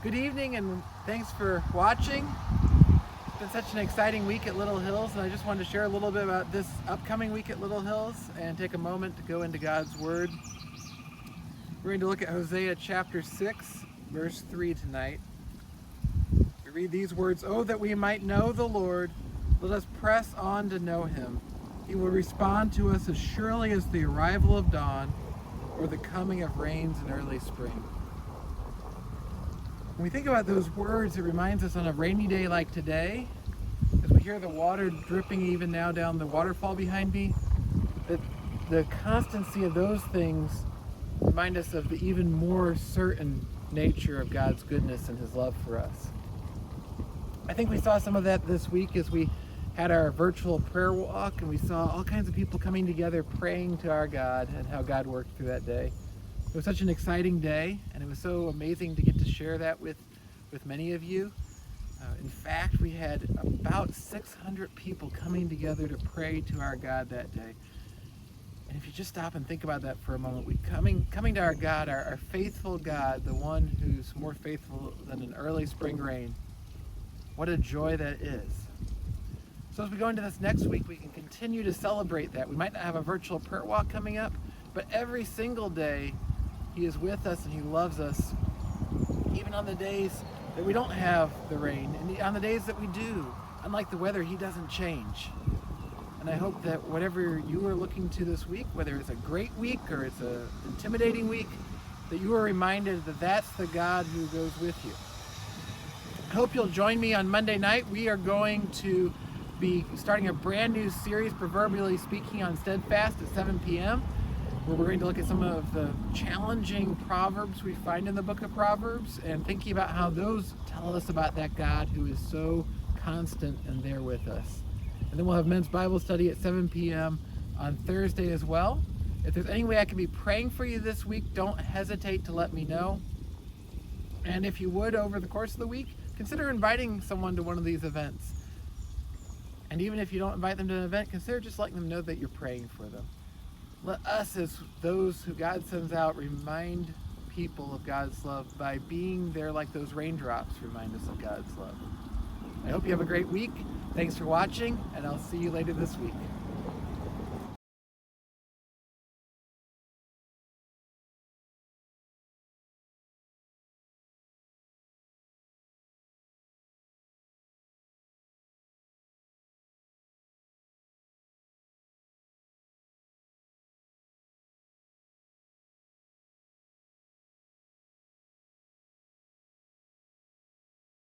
Good evening and thanks for watching. It's been such an exciting week at Little Hills, and I just wanted to share a little bit about this upcoming week at Little Hills and take a moment to go into God's Word. We're going to look at Hosea chapter 6, verse 3 tonight. We read these words, "Oh, that we might know the Lord, let us press on to know Him. He will respond to us as surely as the arrival of dawn or the coming of rains in early spring." When we think about those words, it reminds us on a rainy day like today, as we hear the water dripping even now down the waterfall behind me, that the constancy of those things remind us of the even more certain nature of God's goodness and His love for us. I think we saw some of that this week as we had our virtual prayer walk, and we saw all kinds of people coming together praying to our God and how God worked through that day. It was such an exciting day, and it was so amazing to get to share that with many of you. In fact, we had about 600 people coming together to pray to our God that day. And if you just stop and think about that for a moment, coming to our God, our faithful God, the one who's more faithful than an early spring rain, what a joy that is. So as we go into this next week, we can continue to celebrate that. We might not have a virtual prayer walk coming up, but every single day, He is with us and He loves us, even on the days that we don't have the rain, and on the days that we do. Unlike the weather, He doesn't change. And I hope that whatever you are looking to this week, whether it's a great week or it's an intimidating week, that you are reminded that that's the God who goes with you. I hope you'll join me on Monday night. We are going to be starting a brand new series, Proverbially Speaking, on Steadfast at 7 p.m., where we're going to look at some of the challenging proverbs we find in the book of Proverbs and thinking about how those tell us about that God who is so constant and there with us. And then we'll have men's Bible study at 7 p.m. on Thursday as well. If there's any way I can be praying for you this week, don't hesitate to let me know. And if you would, over the course of the week, consider inviting someone to one of these events. And even if you don't invite them to an event, consider just letting them know that you're praying for them. Let us, as those who God sends out, remind people of God's love by being there like those raindrops remind us of God's love. I hope you have a great week. Thanks for watching, and I'll see you later this week.